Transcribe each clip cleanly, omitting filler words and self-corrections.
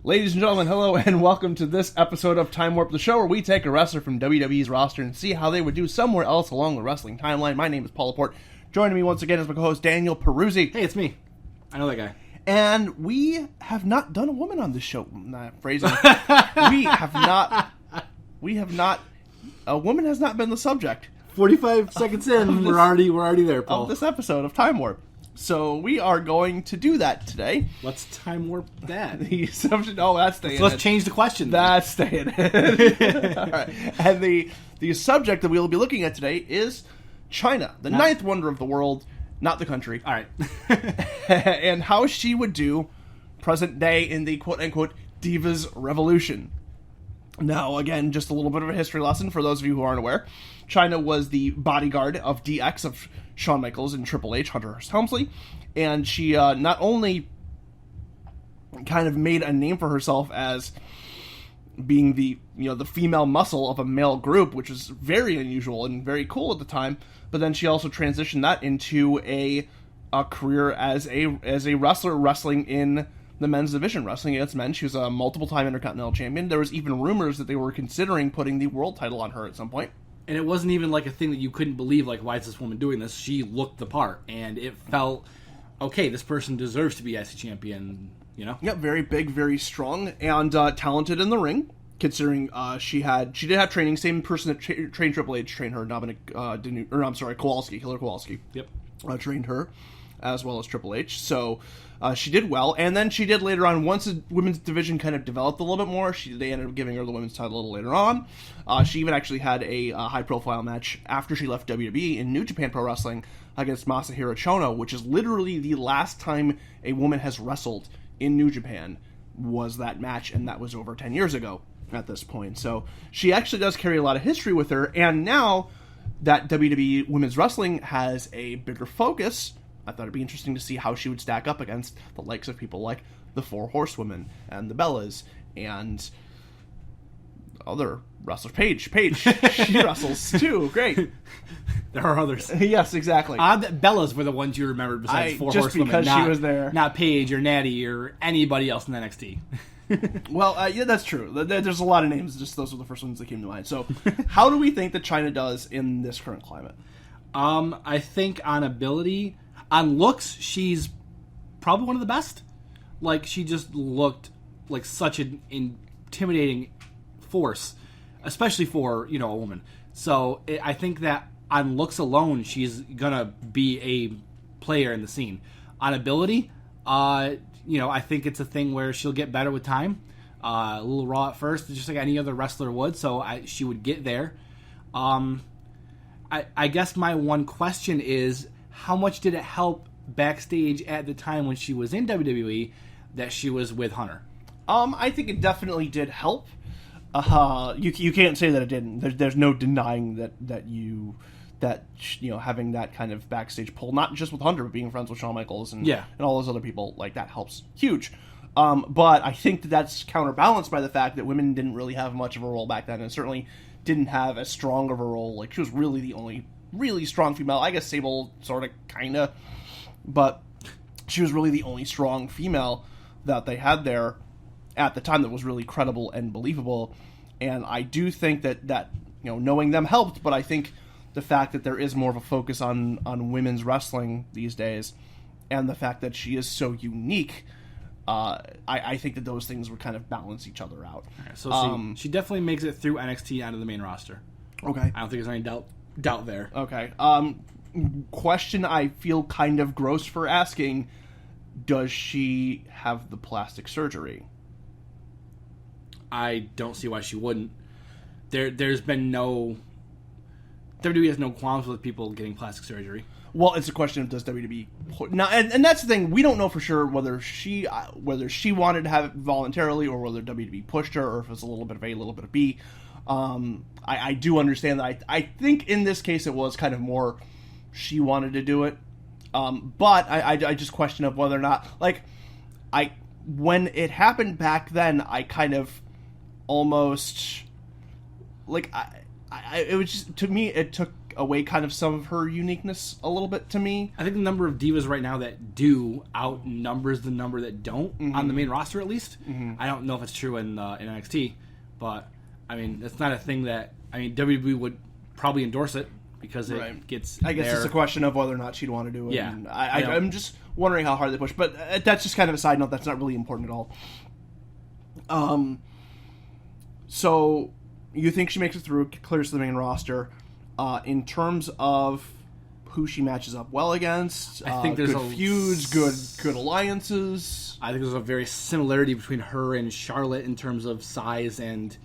Ladies and gentlemen, hello and welcome to this episode of Time Warp, the show where we take a wrestler from WWE's roster and see how they would do somewhere else along the wrestling timeline. My name is Paul Laporte. Joining me once again is my co-host Daniel Peruzzi. Hey, it's me. I know that guy. And we have not done a woman on this show. Phrasing. We have not. A woman has not been the subject. 45 seconds in, we're already there, Paul. Of this episode of Time Warp. So we are going to do that today. Let's time warp that. The subject. Oh, that's staying. Let's change the question. That's staying. All right. And the subject that we will be looking at today is Chyna, the ninth wonder of the world, not the country. All right. And how she would do present day in the quote-unquote Divas Revolution. Now, again, just a little bit of a history lesson for those of you who aren't aware. Chyna was the bodyguard of DX, of Shawn Michaels and Triple H, Hunter Hearst Helmsley. And she not only kind of made a name for herself as being the female muscle of a male group, which was very unusual and very cool at the time, but then she also transitioned that into a career as a wrestler, wrestling in the men's division, wrestling against men. She was a multiple-time Intercontinental Champion. There was even rumors that they were considering putting the world title on her at some point. And it wasn't even like a thing that you couldn't believe, like, why is this woman doing this? She looked the part, and it felt, okay, this person deserves to be IC champion, you know? Yep, very big, very strong, and talented in the ring, considering she did have training. Same person that trained Triple H trained her, Kowalski, Killer Kowalski. Yep. Trained her, as well as Triple H, so she did well. And then she did later on, once the women's division kind of developed a little bit more, they ended up giving her the women's title a little later on. She even actually had a high-profile match after she left WWE in New Japan Pro Wrestling against Masahiro Chono, which is literally the last time a woman has wrestled in New Japan was that match, and that was over 10 years ago at this point. So she actually does carry a lot of history with her, and now that WWE Women's Wrestling has a bigger focus, I thought it'd be interesting to see how she would stack up against the likes of people like the Four Horsewomen and the Bellas and other wrestlers. Paige, she wrestles too. Great. There are others. Yes, exactly. Bellas were the ones you remembered besides Four Horsewomen. Just because she was there. Not Paige or Natty or anybody else in NXT. Well, yeah, that's true. There's a lot of names. Just those were the first ones that came to mind. So, how do we think that Chyna does in this current climate? I think on ability, on looks, she's probably one of the best. Like, she just looked like such an intimidating force, especially for, a woman. So I think that on looks alone, she's gonna be a player in the scene. On ability, I think it's a thing where she'll get better with time. A little raw at first, just like any other wrestler would. So she would get there. I guess my one question is, how much did it help backstage at the time when she was in WWE that she was with Hunter? I think it definitely did help. You can't say that it didn't. There's no denying that having that kind of backstage pull, not just with Hunter, but being friends with Shawn Michaels and all those other people, like, that helps huge. But I think that's counterbalanced by the fact that women didn't really have much of a role back then, and certainly didn't have as strong of a role. Like, she was really the only really strong female. I guess Sable sort of, kind of, but she was really the only strong female that they had there at the time that was really credible and believable. And I do think that knowing them helped, but I think the fact that there is more of a focus on women's wrestling these days, and the fact that she is so unique, I think that those things would kind of balance each other out. Right, so she definitely makes it through NXT onto the main roster. Okay. I don't think there's any doubt there. Okay. Question I feel kind of gross for asking: does she have the plastic surgery? I don't see why she wouldn't. There's been no... WWE has no qualms with people getting plastic surgery. Well, it's a question of does WWE now, and that's the thing. We don't know for sure whether she wanted to have it voluntarily or whether WWE pushed her, or if it's a little bit of A, a little bit of B. I do understand that. I think in this case it was kind of more she wanted to do it, but I just question of whether or not, like, when it happened back then, I kind of almost, like, it was just, to me, it took away kind of some of her uniqueness a little bit to me. I think the number of divas right now that do outnumbers the number that don't on the main roster, at least. I don't know if it's true in NXT, but I mean, it's not a thing that WWE would probably endorse it because it gets. I guess it's a question of whether or not she'd want to do it. Yeah, and I'm just wondering how hard they push, but that's just kind of a side note. That's not really important at all. So you think she makes it through, clears the main roster. In terms of who she matches up well against, I think there's good feuds, good alliances. I think there's a very similarity between her and Charlotte in terms of size and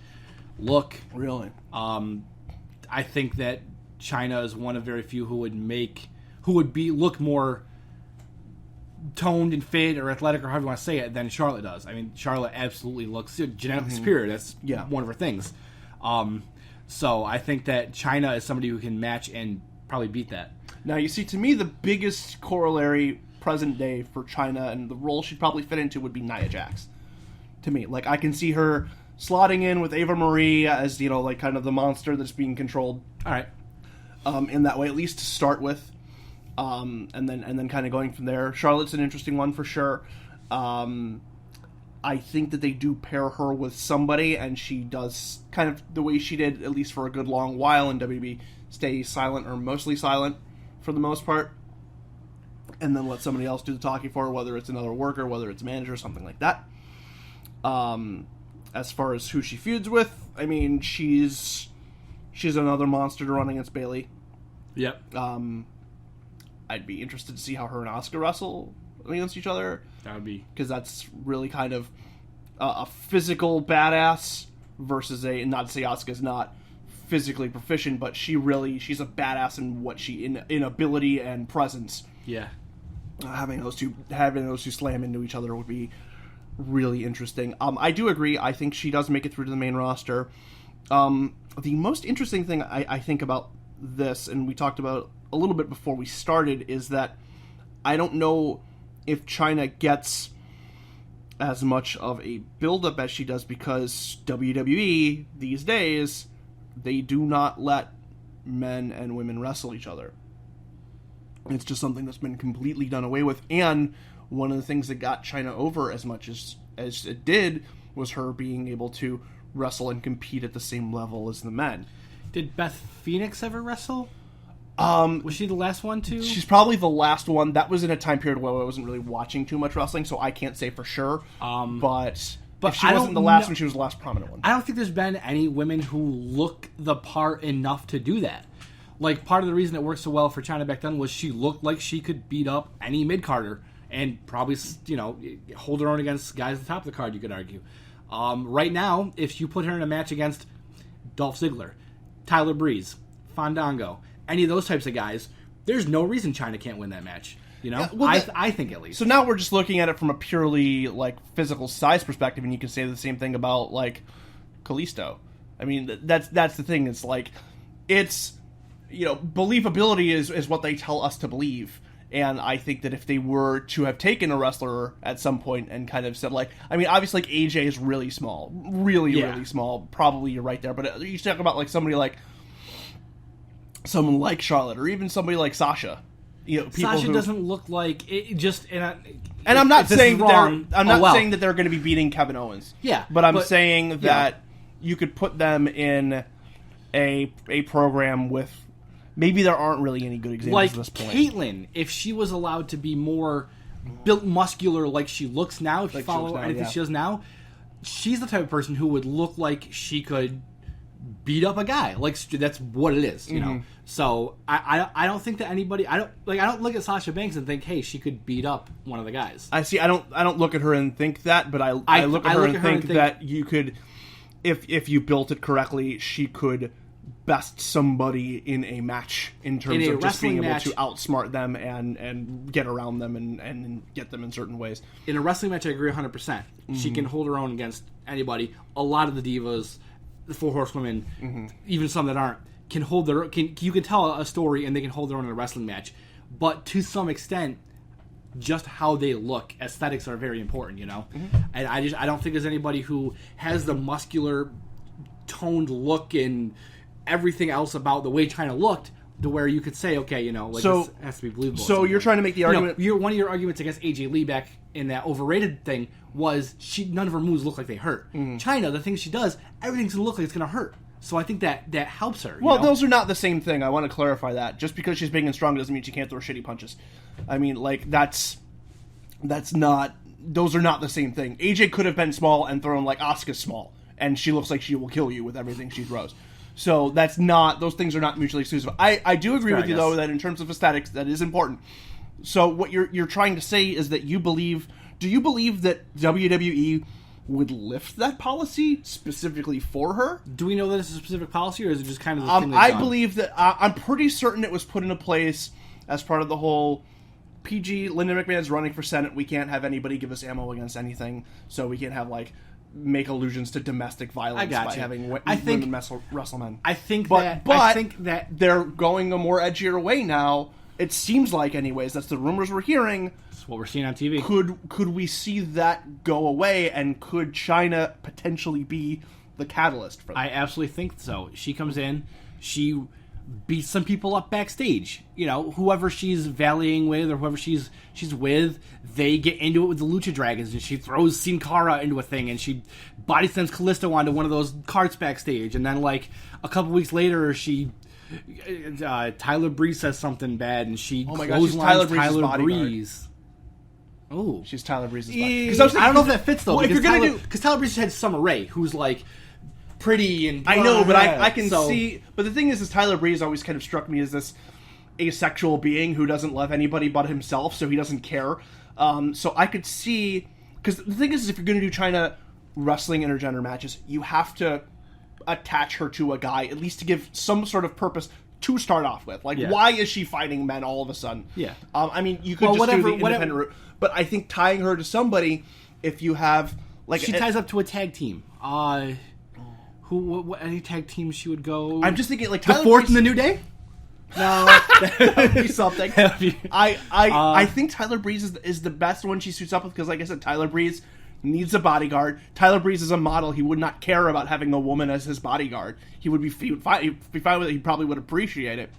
look. Really? I think that Chyna is one of very few who would look more toned and fit or athletic or however you want to say it than Charlotte does. I mean, Charlotte absolutely looks genetically superior. That's one of her things. So I think that Chyna is somebody who can match and probably beat that. Now, you see, to me, the biggest corollary present day for Chyna and the role she'd probably fit into would be Nia Jax. To me, like, I can see her slotting in with Ava Marie as, like kind of the monster that's being controlled. All right. In that way, at least to start with. And then kind of going from there. Charlotte's an interesting one for sure. I think that they do pair her with somebody, and she does kind of the way she did, at least for a good long while in WWE, stay silent or mostly silent for the most part, and then let somebody else do the talking for her, whether it's another worker, whether it's a manager, something like that. As far as who she feuds with, I mean, she's another monster to run against Bayley. Yep. I'd be interested to see how her and Asuka wrestle against each other. That would be... Because that's really kind of a physical badass versus not to say Asuka's not physically proficient, but she's a badass in what in ability and presence. Yeah. Having those two slam into each other would be really interesting. I do agree. I think she does make it through to the main roster. The most interesting thing I think about this, and we talked about a little bit before we started, is that I don't know if Chyna gets as much of a build-up as she does, because WWE these days, they do not let men and women wrestle each other. It's just something that's been completely done away with, and one of the things that got Chyna over as much as it did was her being able to wrestle and compete at the same level as the men. Did Beth Phoenix ever wrestle? Was she the last one too? She's probably the last one. That was in a time period where I wasn't really watching too much wrestling, so I can't say for sure. But if she wasn't the last one, she was the last prominent one. I don't think there's been any women who look the part enough to do that. Like, part of the reason it worked so well for Chyna back then was she looked like she could beat up any mid-carder and probably, hold her own against guys at the top of the card, you could argue. Right now, if you put her in a match against Dolph Ziggler, Tyler Breeze, Fandango, any of those types of guys, there's no reason Chyna can't win that match. Yeah, well, I think at least. So now we're just looking at it from a purely physical size perspective, and you can say the same thing about Kalisto. I mean, that's the thing. It's it's believability is what they tell us to believe. And I think that if they were to have taken a wrestler at some point and kind of said, obviously AJ is really small, really small. Probably you're right there. But you talk about somebody someone like Charlotte, or even somebody like Sasha. Sasha doesn't look like it. I'm not saying saying that they're going to be beating Kevin Owens. Yeah, but I'm saying that you could put them in a program with. Maybe there aren't really any good examples at this point. Caitlyn, if she was allowed to be more built muscular like she looks now, if you follow anything she does now, she's the type of person who would look like she could beat up a guy. That's what it is, you know. So I don't think that anybody I don't look at Sasha Banks and think, hey, she could beat up one of the guys. I see. I don't look at her and think that, but I look at her and think that you could, if you built it correctly, she could best somebody in a match in terms of just being able to outsmart them and get around them and get them in certain ways. In a wrestling match, I agree 100%. She can hold her own against anybody. A lot of the divas, the Four Horsewomen, even some that aren't, can hold their. You can tell a story and they can hold their own in a wrestling match. But to some extent, just how they look, aesthetics are very important, And I don't think there's anybody who has the muscular, toned look and everything else about the way Chyna looked to where you could say, okay, like So- this has to be believable. So you're trying to make the argument. One of your arguments against AJ Lee back in that overrated thing was none of her moves look like they hurt. Chyna, the things she does, everything's gonna look like it's gonna hurt. So I think that helps her. Well, those are not the same thing. I want to clarify that. Just because she's big and strong doesn't mean she can't throw shitty punches. I mean, like, that's not... Those are not the same thing. AJ could have been small and thrown like Asuka's small, and she looks like she will kill you with everything she throws. So that's not... Those things are not mutually exclusive. I do agree with you, though, that in terms of aesthetics, that is important. So what you're trying to say is that you believe... Do you believe that WWE would lift that policy specifically for her? Do we know that it's a specific policy, or is it just kind of the thing I believe that... I'm pretty certain it was put into place as part of the whole... PG, Linda McMahon's running for Senate. We can't have anybody give us ammo against anything, so we can't have, like, make allusions to domestic violence by having women wrestle men. I think but that they're going a more edgier way now. It seems like, anyways, that's the rumors we're hearing. that's what we're seeing on TV. Could we see that go away, and could Chyna potentially be the catalyst for that? I absolutely think so. She comes in, she beats some people up backstage. Whoever she's valleying with or whoever she's with, they get into it with the Lucha Dragons, and she throws Sin Cara into a thing, and she body slams Callisto onto one of those carts backstage, and then like a couple weeks later, she Tyler Breeze says something bad, and she she's Tyler Breeze's bodyguard. Breeze. Oh, She's Tyler Breeze's bodyguard. I don't know if that fits though. Well, if you're gonna because Tyler Breeze had Summer Rae, who's like pretty and I know, but I can see. But the thing is Tyler Breeze always kind of struck me as this asexual being who doesn't love anybody but himself, so he doesn't care. So I could see, because the thing is if you're going to do Chyna wrestling intergender matches, you have to attach her to a guy, at least to give some sort of purpose to start off with. Like, why is she fighting men all of a sudden? Yeah. I mean, you could do the independent route, but I think tying her to somebody, if you have like she ties up to a tag team. What any tag team she would go? I'm just thinking like the Tyler Fourth Breeze, and the New Day. No, that would be something. I think Tyler Breeze is the best one she suits up with, because like I said, Tyler Breeze needs a bodyguard. Tyler Breeze is a model. He would not care about having a woman as his bodyguard. He would be fine with it. He probably would appreciate it.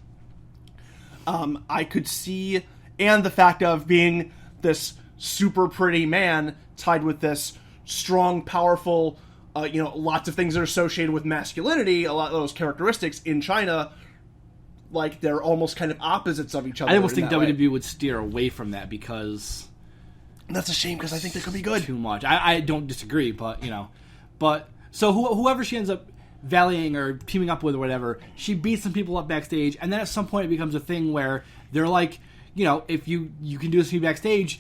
I could see, and the fact of being this super pretty man tied with this strong, powerful, lots of things that are associated with masculinity, a lot of those characteristics in Chyna, like, they're almost kind of opposites of each other. I almost think WWE would steer away from that, because that's a shame, because I think they could be good. Too much. I don't disagree, but, so whoever she ends up valleying or teaming up with or whatever, she beats some people up backstage, and then at some point it becomes a thing where they're like, if you can do this to me backstage,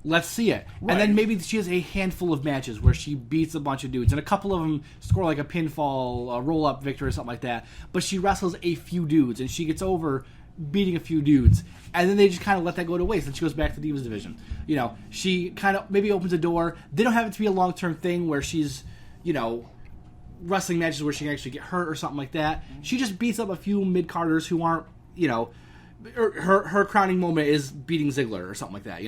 let's see it. Right. And then maybe she has a handful of matches where she beats a bunch of dudes, and a couple of them score like a pinfall, a roll-up victory or something like that, but she wrestles a few dudes, and she gets over beating a few dudes, and then they just kind of let that go to waste, and she goes back to the Divas division. She kind of maybe opens a door. They don't have it to be a long-term thing where she's, wrestling matches where she can actually get hurt or something like that. She just beats up a few mid-carders who aren't, her crowning moment is beating Ziggler or something like that,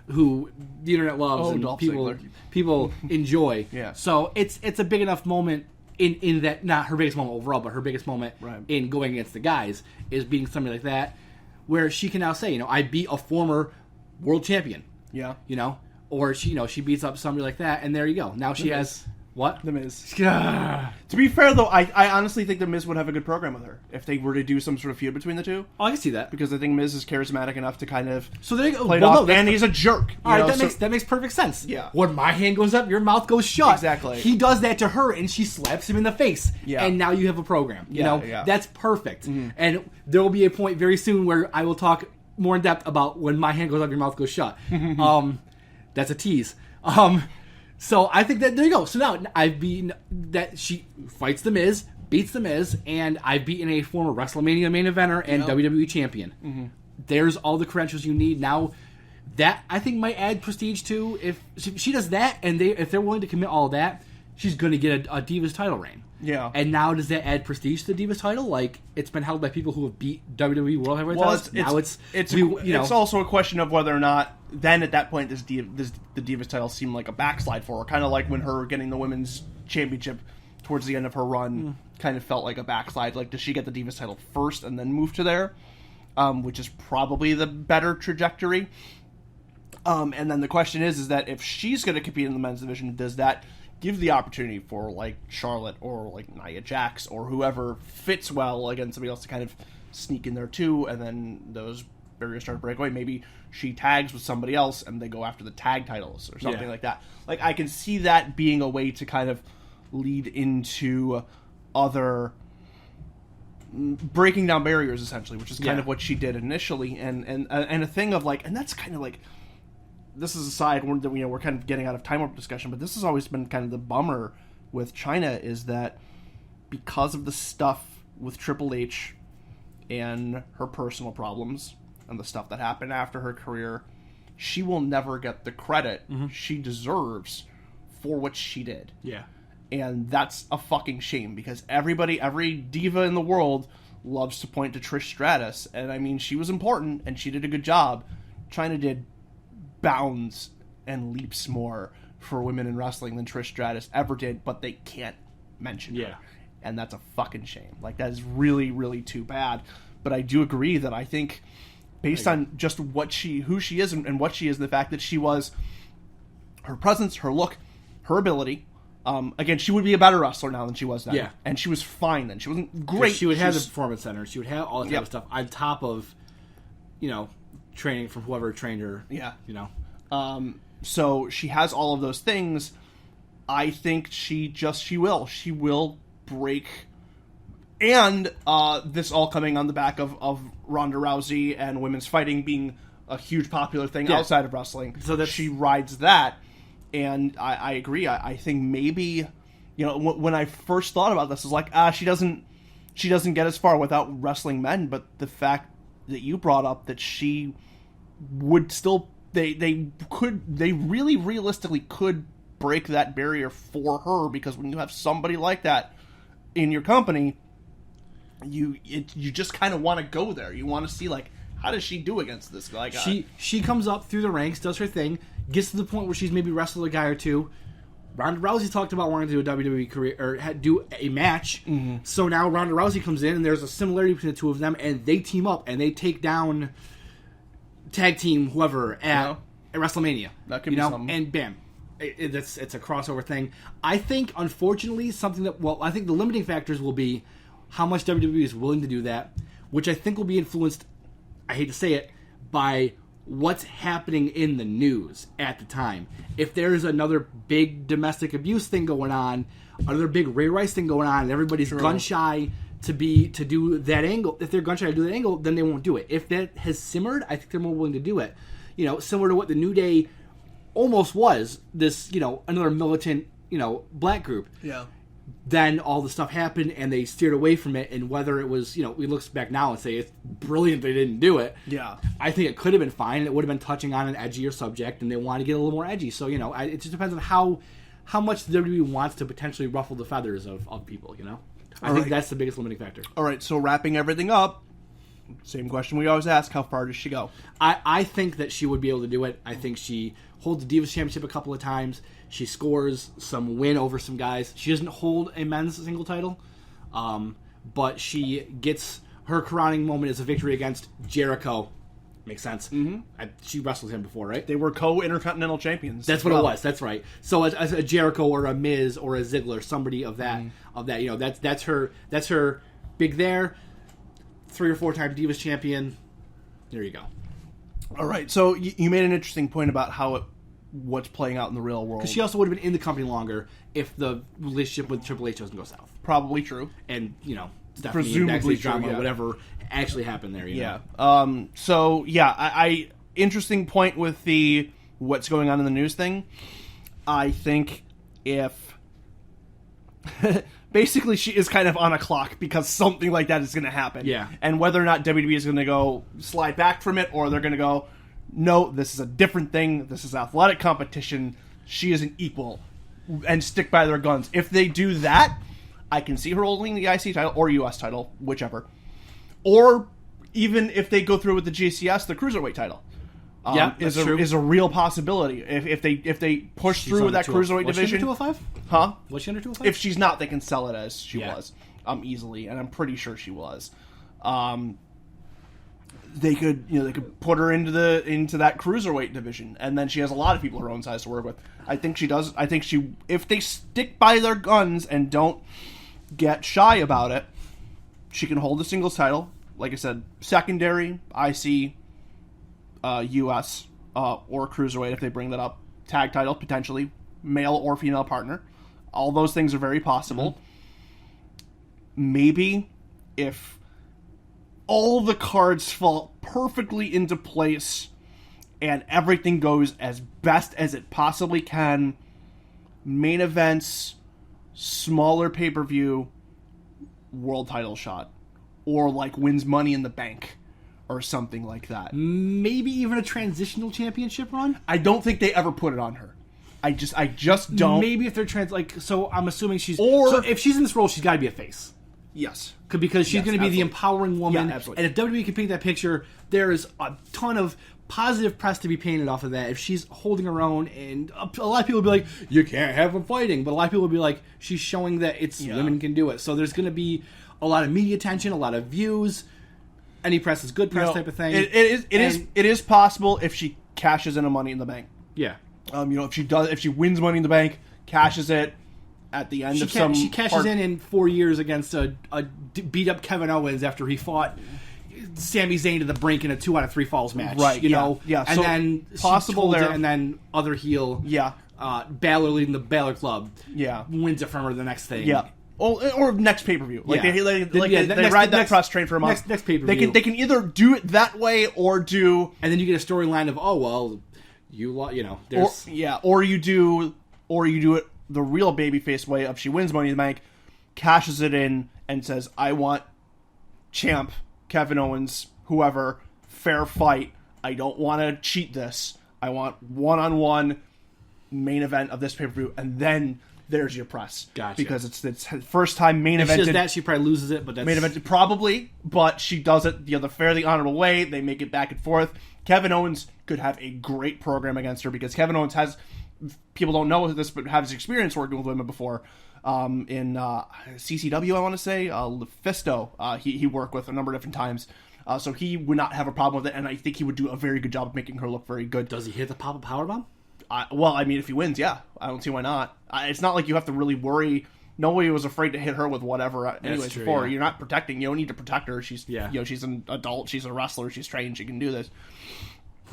who the internet loves and people enjoy. Yeah. So it's a big enough moment in that, not her biggest moment overall, but her biggest moment in going against the guys is beating somebody like that, where she can now say, I beat a former world champion. Yeah. Or she beats up somebody like that, and there you go. Now she has... What? The Miz. To be fair, though, I honestly think The Miz would have a good program with her if they were to do some sort of feud between the two. Oh, I can see that. Because I think Miz is charismatic enough to kind of play it off, and he's a jerk. All right, that makes perfect sense. Yeah. When my hand goes up, your mouth goes shut. Exactly. He does that to her, and she slaps him in the face. Yeah. And now you have a program. That's perfect. Mm-hmm. And there will be a point very soon where I will talk more in depth about when my hand goes up, your mouth goes shut. That's a tease. So I think that there you go. So now I've beaten that she fights the Miz, beats the Miz, and I've beaten a former WrestleMania main eventer and WWE champion. Mm-hmm. There's all the credentials you need. Now that I think might add prestige too. If she does that, and if they're willing to commit all that, she's going to get a Divas title reign. Yeah. And now does that add prestige to the Divas title? Like, it's been held by people who have beat WWE World Heavyweight titles. It's also a question of whether or not then at that point the Divas title seemed like a backslide for her, kind of like when her getting the women's championship towards the end of her run kind of felt like a backslide. Like, does she get the Divas title first and then move to there? Which is probably the better trajectory. And then the question is that if she's going to compete in the men's division, does that give the opportunity for, like, Charlotte or, like, Nia Jax or whoever fits well against somebody else to kind of sneak in there too, and then those barriers start to break away? Maybe she tags with somebody else and they go after the tag titles or something like that. Like, I can see that being a way to kind of lead into other breaking down barriers, essentially, which is kind of what she did initially, and a thing of, like, and that's kind of like, this is a side where we're kind of getting out of time warp discussion, but this has always been kind of the bummer with Chyna, is that because of the stuff with Triple H and her personal problems and the stuff that happened after her career, she will never get the credit she deserves for what she did. Yeah. And that's a fucking shame, because every diva in the world loves to point to Trish Stratus. And I mean, she was important and she did a good job. Chyna did bounds and leaps more for women in wrestling than Trish Stratus ever did, but they can't mention her. And that's a fucking shame. Like, that is really, really too bad. But I do agree that I think, based on just who she is and what she is, the fact that she was, her presence, her look, her ability. Again, she would be a better wrestler now than she was then. Yeah. And she was fine then. She wasn't great. She would have the Performance Center. She would have all that type of stuff on top of, training from whoever trained her. Yeah. So she has all of those things. I think she will break. And this all coming on the back of Ronda Rousey and women's fighting being a huge popular thing outside of wrestling. So that she rides that. And I agree. I think maybe, when I first thought about this, I was like, she doesn't get as far without wrestling men. But the fact that you brought up that she would still, they really realistically could break that barrier for her, because when you have somebody like that in your company, you just kind of want to go there. You want to see, like, how does she do against this guy? She comes up through the ranks, does her thing, gets to the point where she's maybe wrestled a guy or two. Ronda Rousey talked about wanting to do a WWE career, or do a match. Mm-hmm. So now Ronda Rousey comes in, and there's a similarity between the two of them, and they team up, and they take down tag team whoever at WrestleMania. That could be something. And bam. It's a crossover thing. I think, unfortunately, I think the limiting factors will be how much WWE is willing to do that, which I think will be influenced, I hate to say it, by what's happening in the news at the time. If there's another big domestic abuse thing going on, another big Ray Rice thing going on, and everybody's gun shy to do that angle, if they're gun shy to do that angle, then they won't do it. If that has simmered, I think they're more willing to do it. Similar to what the New Day almost was, this, another militant, black group. Yeah. Then all the stuff happened, and they steered away from it, and whether it was, we look back now and say it's brilliant they didn't do it. Yeah. I think it could have been fine. It would have been touching on an edgier subject, and they want to get a little more edgy. So, it just depends on how much the WWE wants to potentially ruffle the feathers of people, I think that's the biggest limiting factor. All right, so wrapping everything up, same question we always ask, how far does she go? I think that she would be able to do it. I think she holds the Divas Championship a couple of times. She scores some win over some guys. She doesn't hold a men's single title, but she gets her crowning moment as a victory against Jericho. Makes sense. Mm-hmm. She wrestled him before, right? They were co-intercontinental champions. That's what it was. That's right. So as a Jericho or a Miz or a Ziggler, somebody of that, that's her big there. 3 or 4 time Divas champion. There you go. All right. So you made an interesting point about what's playing out in the real world. Because she also would have been in the company longer if the relationship with Triple H doesn't go south. Probably true. And, Stephanie presumably drama, whatever actually happened there. Yeah. I interesting point with the what's going on in the news thing. I think if basically she is kind of on a clock because something like that is going to happen. Yeah. And whether or not WWE is going to go slide back from it, or they're going to go, no, this is a different thing. This is athletic competition. She is an equal, and stick by their guns. If they do that, I can see her holding the IC title or US title, whichever. Or even if they go through with the GCS, the Cruiserweight title. is a real possibility if they push through with that cruiserweight division. 205? Huh? Was she under 205? If she's not, they can sell it as she was, easily, and I'm pretty sure she was. They could put her into that cruiserweight division, and then she has a lot of people her own size to work with. I think she does. I think if they stick by their guns and don't get shy about it, she can hold the singles title. Like I said, secondary, IC, US, or cruiserweight if they bring that up. Tag title, potentially, male or female partner. All those things are very possible. Mm-hmm. Maybe if all the cards fall perfectly into place and everything goes as best as it possibly can, main events, smaller pay-per-view, world title shot, or like wins Money in the Bank or something like that. Maybe even a transitional championship run. I don't think they ever put it on her. I just don't. Maybe if they're so I'm assuming so if she's in this role, she's got to be a face. Yes. Because she's going to be the empowering woman. Yeah, absolutely. And if WWE can paint that picture, there is a ton of positive press to be painted off of that. If she's holding her own, and a lot of people will be like, you can't have them fighting. But a lot of people will be like, she's showing that women can do it. So there's going to be a lot of media attention, a lot of views. Any press is good press type of thing. It is possible if she cashes in a Money in the Bank. Yeah. If she wins Money in the Bank, cashes it, at the end she cashes in 4 years against a beat up Kevin Owens after he fought Sami Zayn to the brink in a 2 out of 3 falls match, right? Yeah. And so then possible there, and then other heel, Balor leading the Balor Club, wins it from her the next thing, or next pay per view, they ride that cross train for a month. Next pay per view, they can either do it that way or do, and then you get a storyline of or you do it the real babyface way of she wins Money in the Bank, cashes it in, and says, I want champ Kevin Owens, whoever, fair fight. I don't want to cheat this. I want one-on-one main event of this pay-per-view, and then there's your press. Gotcha. Because it's first time main event. If she does that, she probably loses it, but that's... Main event, probably, but she does it the fairly honorable way. They make it back and forth. Kevin Owens could have a great program against her, because Kevin Owens has... People don't know this, but have experience working with women before. In CCW, I want to say, Fisto, he worked with a number of different times. So he would not have a problem with it, and I think he would do a very good job of making her look very good. Does he hit the pop-up powerbomb? If he wins, yeah. I don't see why not. It's not like you have to really worry. Nobody was afraid to hit her with whatever. Anyways, true, before you're not protecting. You don't need to protect her. She's she's an adult. She's a wrestler. She's trained. She can do this.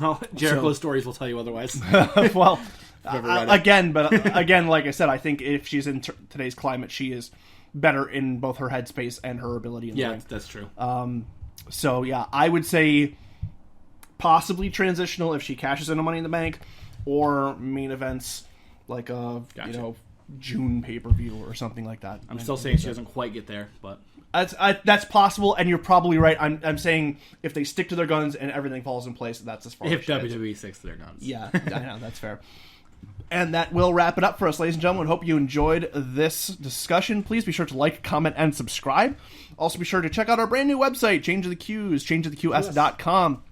Well, Jericho's stories will tell you otherwise. Well. Again, like I said, I think if she's in today's climate, she is better in both her headspace and her ability in the ring. That's true. So I would say possibly transitional if she cashes in a Money in the Bank, or main events like June pay-per-view or something like that. I'm still saying she doesn't quite get there, but that's possible, and you're probably right. I'm saying if they stick to their guns and everything falls in place, that's as far if as WWE sticks to their guns. Yeah, I know, that's fair. And that will wrap it up for us, ladies and gentlemen. Hope you enjoyed this discussion. Please be sure to like, comment, and subscribe. Also be sure to check out our brand new website, Change of the Qs, changeoftheqs.com,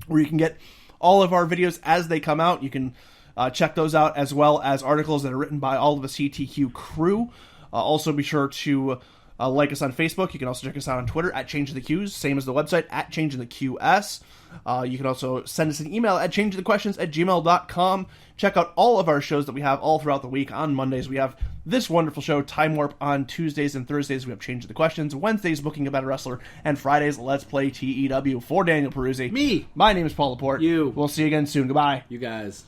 where you can get all of our videos as they come out. You can check those out, as well as articles that are written by all of the CTQ crew. Also be sure to like us on Facebook. You can also check us out on Twitter at Change of the Qs, same as the website at Change of the QS. You can also send us an email at changeofthequestions@gmail.com. Check out all of our shows that we have all throughout the week. On Mondays, we have this wonderful show, Time Warp. On Tuesdays and Thursdays, we have Change of the Questions. Wednesdays, Booking a Better Wrestler. And Fridays, Let's Play TEW. For Daniel Peruzzi. Me. My name is Paul Laporte. You. We'll see you again soon. Goodbye. You guys.